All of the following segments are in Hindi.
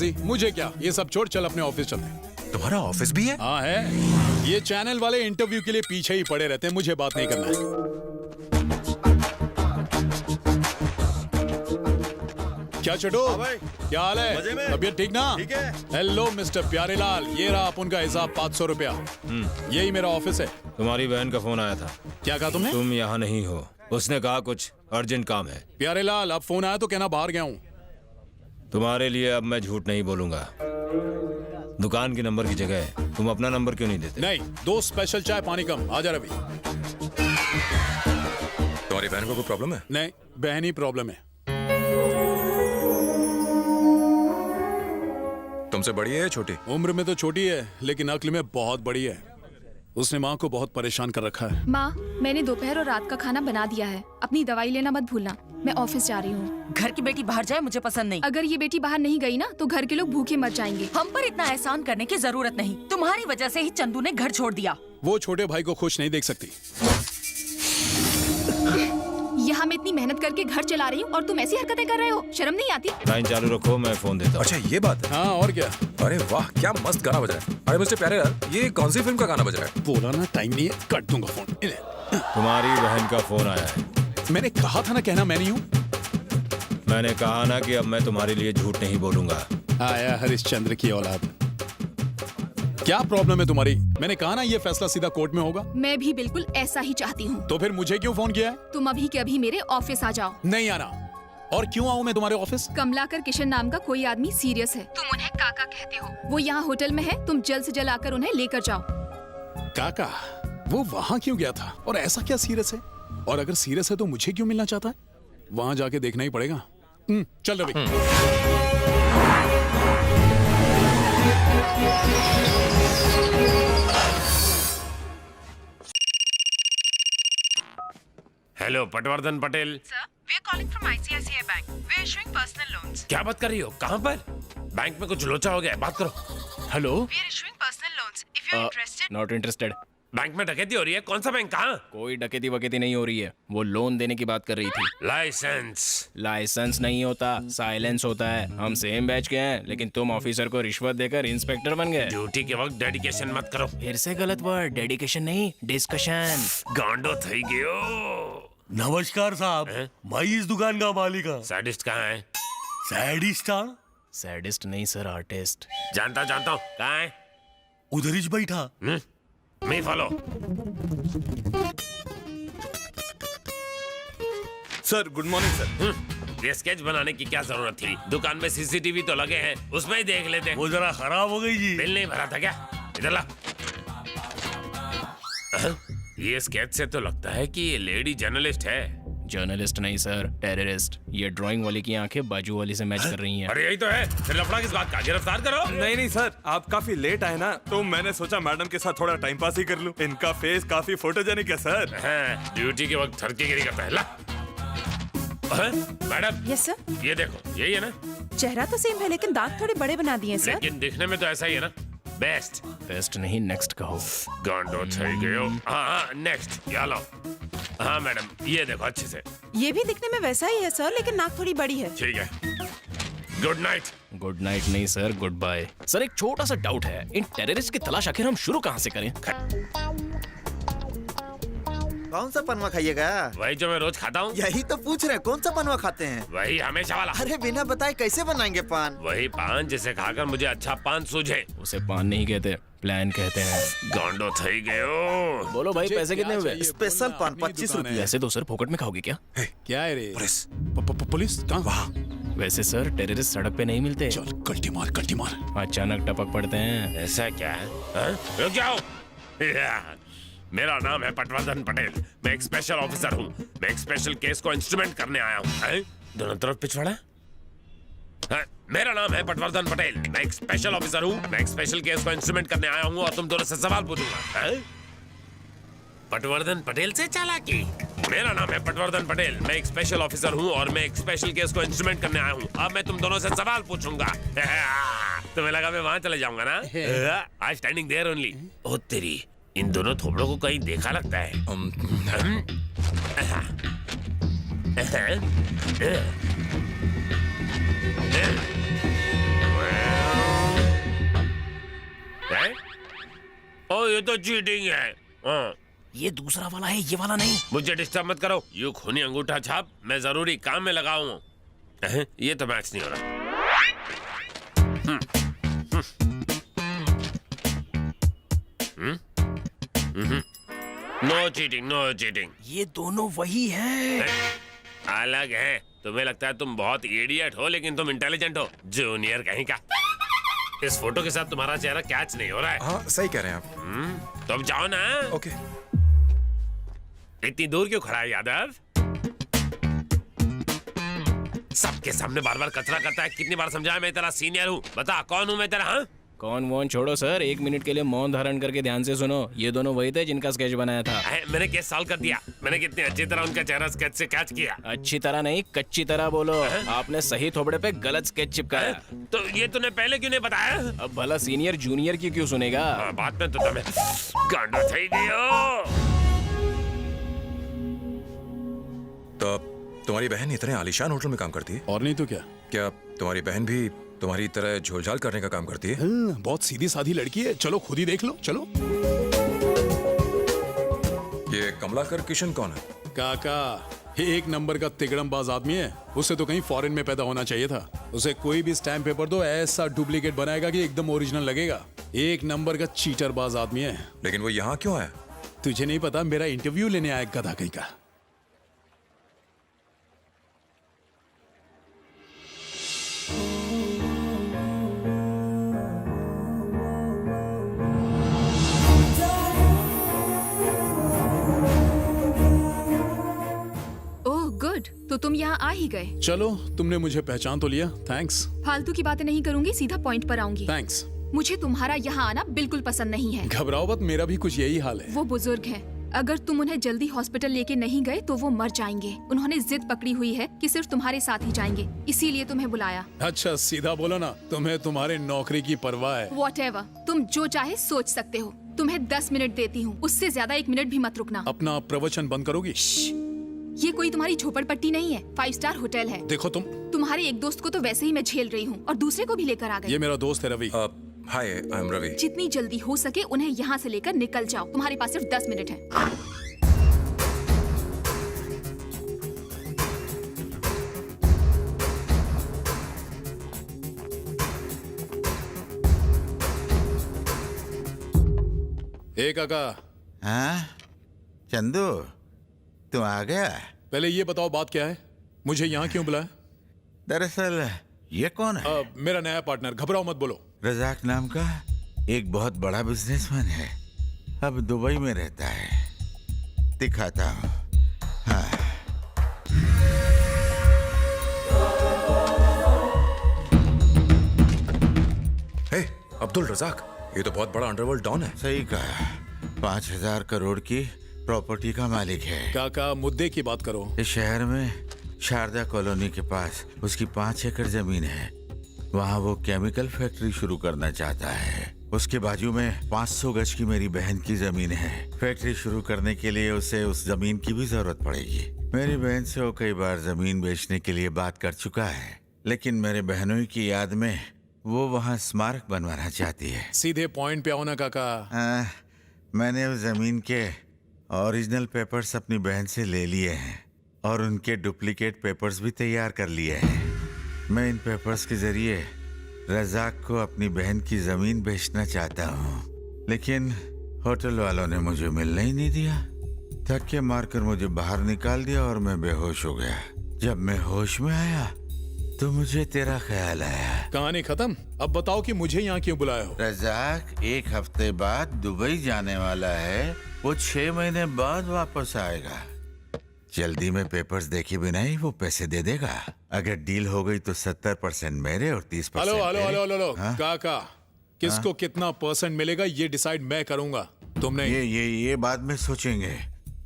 जल्दी, मुझे क्या, ये सब छोड़, चल अपने ऑफिस चलते हैं। तुम्हारा ऑफिस भी है? हाँ है, ये चैनल वाले इंटरव्यू के लिए पीछे ही पड़े रहते हैं, मुझे बात नहीं करना है। क्या चटो, क्या हाल है? तबीयत ठीक ना? ठीक है। हेलो मिस्टर प्यारेलाल, ये रहा अपन का हिसाब 500 रुपया। यही मेरा ऑफिस है। तुम्हारी बहन का फोन आया था। क्या कहा तुमने? तुम यहाँ नहीं हो, उसने कहा कुछ अर्जेंट काम है। प्यारेलाल, अब फोन आया तो कहना बाहर गया हूँ। तुम्हारे लिए अब मैं झूठ नहीं बोलूंगा। दुकान के नंबर की जगह तुम अपना नंबर क्यों नहीं देते? नहीं, 2 स्पेशल चाय पानी कम। आजा रवि। तुम्हारी बहन को कोई प्रॉब्लम है? नहीं, बहन ही प्रॉब्लम है। तुमसे बड़ी है या छोटी? उम्र में तो छोटी है, लेकिन अक्ल में बहुत बड़ी है। उसने माँ को बहुत परेशान कर रखा है। माँ, मैंने दोपहर और रात का खाना बना दिया है। अपनी दवाई लेना मत भूलना। मैं ऑफिस जा रही हूँ। घर की बेटी बाहर जाए मुझे पसंद नहीं। अगर ये बेटी बाहर नहीं गई ना तो घर के लोग भूखे मर जाएंगे। हम पर इतना एहसान करने की जरूरत नहीं। तुम्हारी वजह से ही चंदू ने घर छोड़ दिया। वो छोटे भाई को खुश नहीं देख सकती। यहाँ मैं इतनी मेहनत करके घर चला रही हूँ और तुम ऐसी हरकतें कर रहे हो, शर्म नहीं आती? लाइन चालू रखो, मैं फोन देता हूँ। अच्छा ये बात है। हाँ और क्या। अरे वाह, क्या मस्त गाना बज रहा है। अरे मिस्टर प्यारेलाल, ये कौन सी फिल्म का गाना बज रहा है? बोला ना, टाइम नहीं है, कट दूंगा फोन। तुम्हारी बहन का फोन आया है। मैंने कहा था ना, कहना मैं नहीं हूँ। मैंने कहा ना कि अब मैं तुम्हारे लिए झूठ नहीं बोलूंगा। आया हरिश्चंद्र की औलाद। क्या प्रॉब्लम है तुम्हारी? मैंने कहा ना, ये फैसला सीधा कोर्ट में होगा। मैं भी बिल्कुल ऐसा ही चाहती हूँ। तो फिर मुझे क्यों फोन किया है? तुम अभी के अभी मेरे ऑफिस आ जाओ। नहीं आना। और क्यों आऊँ मैं तुम्हारे ऑफिस? कमलाकर किशन नाम का कोई आदमी सीरियस है। तुम उन्हें काका कहते हो। वो यहाँ होटल में है, तुम जल्द से जल्द आकर उन्हें लेकर जाओ। काका? वो वहाँ क्यों गया था और ऐसा क्या सीरियस है? और अगर सीरियस है तो मुझे क्यों मिलना चाहता है? वहाँ जाके देखना ही पड़ेगा। चल Ravi. Hello, Patwardhan Patel. Sir, we are calling from ICICI Bank. We are issuing personal loans. क्या बात कर रही हो? कहाँ पर? बैंक में कुछ लोचा हो गया है, बात करो। Hello. We are issuing personal loans. If you are interested. Not interested. Bank में डकैती हो रही है? कौन सा बैंक? कहाँ? कोई डकैती वकैती नहीं हो रही है। वो लोन देने की बात कर रही थी। लाइसेंस। लाइसेंस नहीं होता, साइलेंस होता है। हम सेम बैच के हैं, लेकिन तुम ऑफिसर को रिश्वत देकर इंस्पेक्टर बन गए। ड्यूटी के वक्त डेडिकेशन मत करो। फिर से गलत वर्ड, डेडिकेशन नहीं, डिस्कशन। गांडो थई गयो। नमस्कार साहब, मैं इस दुकान का मालिक हूँ। सैडिस्ट कहाँ है? सैडिस्ट हाँ? सैडिस्ट नहीं सर, आर्टिस्ट। जानता हूँ। कहाँ है? उधर ही बैठा। Me follow. Sir good morning sir. ये स्केच बनाने की क्या जरूरत थी? दुकान में सीसीटीवी तो लगे हैं, उसमें ही देख लेते। वो जरा खराब हो गई जी। बिल नहीं भरा था क्या? इधर ला। ये स्केच से तो लगता है कि ये लेडी जर्नलिस्ट है। जर्नलिस्ट नहीं सर, टेररिस्ट। ये ड्राइंग वाली की आंखें बाजू वाली से मैच कर रही हैं। अरे यही तो है। फिर लफड़ा किस बात का? गिरफ्तार करो। नहीं सर, आप काफी लेट आए ना, तो मैंने सोचा मैडम के साथ थोड़ा टाइम पास ही कर लूं। इनका फेस काफी फोटोजेनिक है सर। हाँ, ड्यूटी के वक्त थरकीगिरी करता है। ला। मैडम। Yes sir. ये देखो, यही है ना? चेहरा तो सेम है लेकिन दांत थोड़े बड़े बना दिए सर। लेकिन दिखने में तो ऐसा ही है ना? बेस्ट। बेस्ट नहीं, नेक्स्ट कहो। गांडो थई गयो। हाँ, नेक्स्ट। क्या लो? हाँ मैडम, ये देखो अच्छे से। ये भी दिखने में वैसा ही है सर, लेकिन नाक थोड़ी बड़ी है। ठीक है। Good night. गुड नाइट नहीं सर, गुड बाय। सर एक छोटा सा डाउट है, इन टेररिस्ट की तलाश आखिर हम शुरू कहाँ से करें? कौन सा पनवा खाइएगा? वही जो मैं रोज खाता हूँ। यही तो पूछ रहे, कौन सा पनवा खाते हैं? वही हमेशा वाला। अरे बिना बताए कैसे बनाएंगे पान? वही पान जिसे खाकर मुझे अच्छा पान सूझे। उसे पान नहीं कहते, प्लान कहते हैं। गांडो थई गयो। बोलो भाई, पैसे कितने हुए? स्पेशल पान 25 रुपये। वैसे तो सर फोकट में खाओगे क्या? क्या है रे? पुलिस। पुलिस कहाँ? वहाँ। वैसे सर टेररिस्ट सड़क पे नहीं मिलते। चल कल्टी मार, कल्टी मार। अचानक टपक पड़ते हैं। ऐसा क्या है? रुक जाओ। मेरा नाम है पटवर्धन पटेल। मैं एक स्पेशल ऑफिसर हूँ। मैं एक स्पेशल केस को इंस्ट्रूमेंट करने आया हूँ। दोनों तरफ पिछवाड़ा। मेरा नाम है पटवर्धन पटेल। मैं एक स्पेशल ऑफिसर हूँ। मैं एक स्पेशल केस को इंस्ट्रूमेंट करने आया हूँ और तुम दोनों से सवाल पूछूंगा। पटवर्धन पटेल से चालाकी। मेरा नाम है पटवर्धन पटेल। मैं एक स्पेशल ऑफिसर हूँ और मैं एक स्पेशल केस को इंस्ट्रूमेंट करने आया हूँ। अब मैं तुम दोनों से सवाल पूछूंगा। तुम्हें लगा मैं वहाँ चले जाऊंगा ना? आई स्टैंडिंग देयर ओनली। ओ तेरी, इन दोनों थोबड़ों को कहीं देखा लगता है। ये तो चीटिंग है। हाँ। ये दूसरा वाला है, ये वाला नहीं। मुझे डिस्टर्ब मत करो। यू खूनी अंगूठा छाप मैं जरूरी काम में लगा हूँ। ये तो मैच नहीं हो रहा। No cheating, no cheating. ये दोनों वही हैं। अलग है। तुम्हें लगता है तुम बहुत इडियट हो, लेकिन तुम इंटेलिजेंट हो। जूनियर कहीं का। इस फोटो के साथ तुम्हारा चेहरा कैच नहीं हो रहा है। हाँ सही कह रहे हैं आप। तो अब जाओ ना। ओके। इतनी दूर क्यों खड़ा है यादव? सबके सामने बार बार कचरा करता है। कितनी बार समझाया मैं तेरा सीनियर हूँ। बता कौन हूँ मैं तेरा? हाँ कौन वॉन छोड़ो सर, 1 मिनट के लिए मौन धारण करके ध्यान से सुनो। ये दोनों वही थे जिनका स्केच बनाया था। मैंने केस सॉल्व कर दिया। मैंने कितनी अच्छी तरह उनका चेहरा स्केच से कैच किया। अच्छी तरह नहीं, कच्ची तरह बोलो। आपने सही थोबड़े पे गलत स्केच चिपकाया। तो ये तूने पहले क्यों नहीं बताया? अब भला सीनियर जूनियर की क्यों सुनेगा? बात में तो तुम्हें गांडो थई गयो। तो तुम्हारी बहन इतने आलीशान होटल में काम करती है? और नहीं तो क्या। क्या तुम्हारी बहन भी तुम्हारी तरह झोलझाल करने का काम करती है? बहुत सीधी साधी लड़की है। चलो खुद ही देख लो। चलो। ये कमलाकर किशन कौन है? काका, 1 नंबर का तिगड़मबाज आदमी है। उसे तो कहीं फॉरेन में पैदा होना चाहिए था। उसे कोई भी स्टैम्प पेपर दो, ऐसा डुप्लीकेट बनाएगा कि एकदम ओरिजिनल लगेगा। 1 नंबर का चीटरबाज आदमी है। लेकिन वो यहाँ क्यों आया? तुझे नहीं पता? मेरा इंटरव्यू लेने आया गधा कहीं का। तो तुम यहाँ आ ही गए। चलो, तुमने मुझे पहचान तो लिया। थैंक्स। फालतू की बातें नहीं करूंगी, सीधा पॉइंट पर आऊंगी। थैंक्स। मुझे तुम्हारा यहाँ आना बिल्कुल पसंद नहीं है। घबराओ मत, मेरा भी कुछ यही हाल है। वो बुजुर्ग हैं। अगर तुम उन्हें जल्दी हॉस्पिटल लेके नहीं गए तो वो मर जाएंगे। उन्होंने जिद पकड़ी हुई है कि सिर्फ तुम्हारे साथ ही जाएंगे, इसीलिए तुम्हें बुलाया। अच्छा सीधा बोलो ना, तुम्हें तुम्हारे नौकरी की परवाह है। Whatever, तुम जो चाहे सोच सकते हो। तुम्हें 10 मिनट देती हूँ, उससे ज्यादा 1 मिनट भी मत रुकना। अपना प्रवचन बंद करोगी? ये कोई तुम्हारी झोपड़पट्टी नहीं है, 5 स्टार होटल है। देखो तुम्हारे एक दोस्त को तो वैसे ही मैं झेल रही हूँ और दूसरे को भी लेकर आ गई। ये मेरा दोस्त है रवि। हाय, आई एम रवि। जितनी जल्दी हो सके उन्हें यहाँ से लेकर निकल जाओ। तुम्हारे पास सिर्फ 10 मिनट है। काका। हाँ चंदू, तू आ गया? पहले ये बताओ बात क्या है? मुझे यहाँ क्यों बुलाया? दरअसल ये कौन है? मेरा नया पार्टनर। घबराओ मत, बोलो। रजाक नाम का एक बहुत बड़ा बिजनेसमैन है। अब दुबई में रहता है। दिखाता हूँ। हाँ। हे, अब्दुल रजाक, ये तो बहुत बड़ा अंडरवर्ल्ड डॉन है। सही कहा। 5,000 करोड़ की प्रॉपर्टी का मालिक है। काका, मुद्दे की बात करो। इस शहर में शारदा कॉलोनी के पास उसकी 5 एकड़ जमीन है। वहाँ वो केमिकल फैक्ट्री शुरू करना चाहता है। उसके बाजू में 500 गज की मेरी बहन की जमीन है। फैक्ट्री शुरू करने के लिए उसे उस जमीन की भी जरूरत पड़ेगी। मेरी बहन से वो कई बार जमीन बेचने के लिए बात कर चुका है, लेकिन मेरे बहनों की याद में वो वहाँ स्मारक बनवाना चाहती है। सीधे पॉइंट पे आओ ना काका। मैंने उस जमीन के ओरिजिनल पेपर्स अपनी बहन से ले लिए हैं और उनके डुप्लीकेट पेपर्स भी तैयार कर लिए हैं। मैं इन पेपर्स के जरिए रजाक को अपनी बहन की जमीन बेचना चाहता हूँ, लेकिन होटल वालों ने मुझे मिलने ही नहीं दिया। थक के मारकर मुझे बाहर निकाल दिया और मैं बेहोश हो गया। जब मैं होश में आया तो मुझे तेरा ख्याल आया। कहानी खत्म। अब बताओ कि मुझे यहाँ क्यों बुलाया हो? रजाक 1 हफ्ते बाद दुबई जाने वाला है। वो 6 महीने बाद वापस आएगा। जल्दी में पेपर्स देखे बिना ही वो पैसे दे देगा। अगर डील हो गई तो 70% मेरे और 30% हेलो काका, किसको कितना परसेंट मिलेगा ये डिसाइड मैं करूंगा, तुम नहीं। ये बाद में सोचेंगे।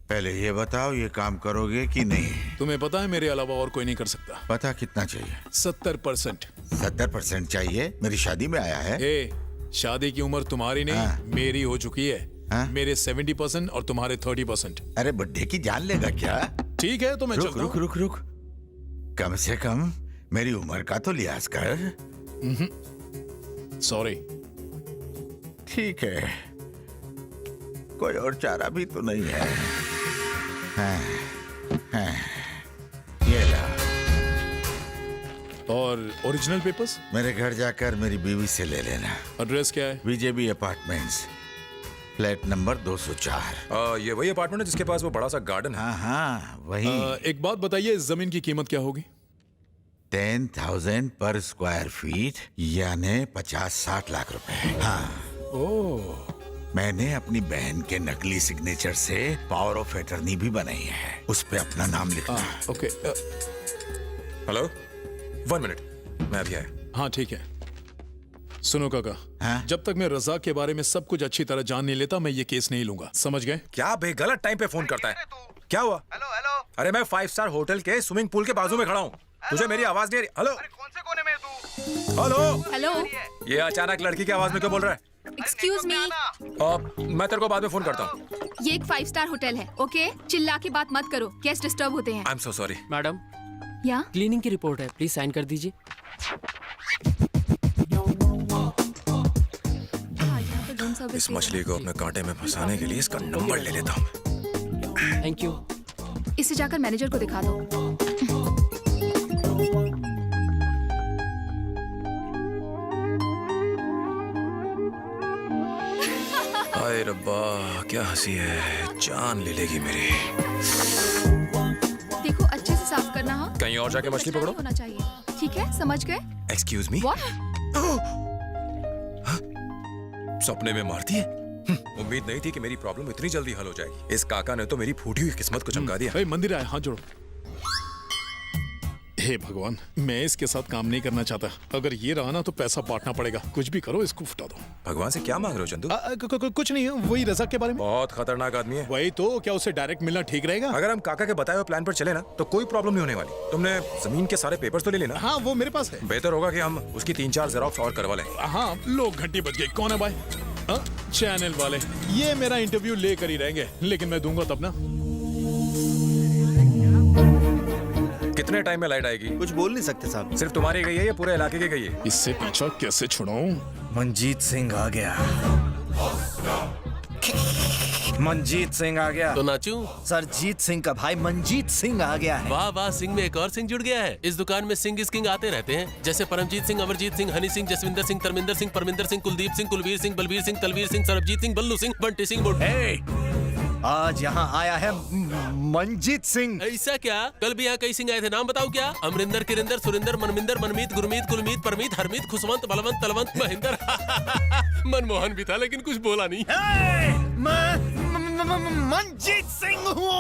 पहले ये बताओ, ये काम करोगे कि नहीं? तुम्हें पता है मेरे अलावा और कोई नहीं कर सकता। पता कितना चाहिए? 70%। 70% चाहिए? मेरी शादी में आया है। शादी की उम्र तुम्हारी नहीं मेरी हो चुकी है। मेरे 70% और तुम्हारे 30%। अरे बुड्ढे की जान लेगा क्या? ठीक है तो मैं चलता हूं। रुक। कम से कम मेरी उम्र का तो लिहाज कर। सॉरी। ठीक है, कोई और चारा भी तो नहीं है। हाँ, ये ला। और ओरिजिनल पेपर्स? मेरे घर जाकर मेरी बीवी से ले लेना। एड्रेस क्या है? BJB apartments, flat number 204। ये वही अपार्टमेंट है जिसके पास वो बड़ा सा गार्डन है? हाँ हाँ वही। एक बात बताइए, इस जमीन की कीमत क्या होगी? 10,000 पर स्क्वायर फीट, यानी 50-60 लाख रुपए। हाँ। ओह। मैंने अपनी बहन के नकली सिग्नेचर से पावर ऑफ अटर्नी भी बनाई है, उस पे अपना नाम लिखना। ओके। हेलो, 1 मिनट, मैं अभी आया। हाँ ठीक है। सुनो काका, हाँ? जब तक मैं रजा के बारे में सब कुछ अच्छी तरह जान नहीं लेता, मैं ये केस नहीं लूंगा, समझ गए? क्या बे, गलत टाइम पे फोन करता है। क्या हुआ? Hello hello. अरे मैं 5 स्टार होटल के स्विमिंग पूल के बाजू में खड़ा हूँ। तुझे मेरी आवाज नहीं आ रही? हेलो कौन से कोने में है तू? हेलो। हेलो, ये अचानक लड़की की आवाज में क्यों बोल रहा है? Excuse me. मैं तेरे को बाद में फोन करता हूँ। ये एक 5 स्टार होटल है, ओके? चिल्ला के बात मत करो, गेस्ट डिस्टर्ब होते हैं। I am so sorry. Madam, या क्लीनिंग की रिपोर्ट है, प्लीज साइन कर दीजिए। इस मछली को अपने कांटे में फंसाने के लिए इसका नंबर ले लेता हूँ। Thank you. इसे जाकर मैनेजर को दिखा दो। हाय रब्बा, क्या हंसी है, जान ले लेगी मेरी। देखो अच्छे से साफ करना। हाँ, कहीं और जाके मछली पकड़ो। होना चाहिए, ठीक है? समझ गए? Excuse me. सपने में मारती है। उम्मीद नहीं थी कि मेरी प्रॉब्लम इतनी जल्दी हल हो जाएगी। इस काका ने तो मेरी फूटी हुई किस्मत को चमका दिया। मंदिर आए, हाथ जोड़ो। हे भगवान, मैं इसके साथ काम नहीं करना चाहता। अगर ये रहा ना तो पैसा बांटना पड़ेगा। कुछ भी करो, इसको फुटा दो। भगवान से क्या मांग रहे हो चंदू? कुछ नहीं है, वही रजा के बारे में। बहुत खतरनाक आदमी है। वही तो, क्या उसे डायरेक्ट मिलना ठीक रहेगा? अगर हम काका के बताए हुए प्लान पर चले ना तो कोई प्रॉब्लम नहीं होने वाली। तुमने जमीन के सारे पेपर्स तो ले लेना? हाँ, वो मेरे पास है। बेहतर होगा कि हम उसकी 3-4 जेरॉक्स और करवा लें। हाँ, लोग घंटी बज गई। कौन है भाई? चैनल वाले। ये मेरा इंटरव्यू लेकर ही रहेंगे, लेकिन मैं दूंगा तब ना। कितने टाइम में लाइट आएगी? कुछ बोल नहीं सकते साहब। सिर्फ तुम्हारी गई है या पूरे इलाके की गई है? इससे पीछा कैसे छुड़ाऊं? मंजीत सिंह आ गया। मंजीत सिंह आ गया। तो नाचूं? सरजीत सिंह का भाई मंजीत सिंह आ गया है। वाह वाह, सिंह में एक और सिंह जुड़ गया है। इस दुकान में सिंह इस किंग आते रहते हैं, जैसे परमजीत सिंह, अमरजीत सिंह, हनी सिंह, जसविंदर सिंह, धर्मिंदर सिंह, परमिंदर सिंह, कुलदीप सिंह, कुलवीर सिंह, बलवीर सिंह, तलवीर सिंह, सरबजीत सिंह, बल्लू सिंह, बंटी सिंह। आज यहाँ आया है मंजीत सिंह। ऐसा क्या? कल भी यहाँ कई सिंह आए थे, नाम बताओ क्या? अमरिंदर, किरिंदर, सुरिंदर, मनमिंदर, मनमीत, गुरमीत, कुलमीत, परमीत, हरमीत, खुशवंत, बलवंत, तलवंत, महेंद्र। मनमोहन भी था लेकिन कुछ बोला नहीं। मंजीत सिंह हूँ।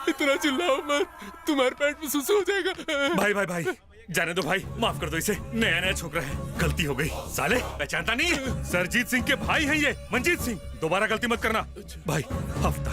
इतना चिल्लाओ मत, तुम्हारे पेट में सुसु हो जाएगा। भाई भाई भाई, जाने दो भाई, माफ कर दो इसे। नया नया छोकरा है, गलती हो गई। साले पहचानता नहीं है? सरजीत सिंह के भाई हैं ये, मंजीत सिंह। दोबारा गलती मत करना भाई। हफ्ता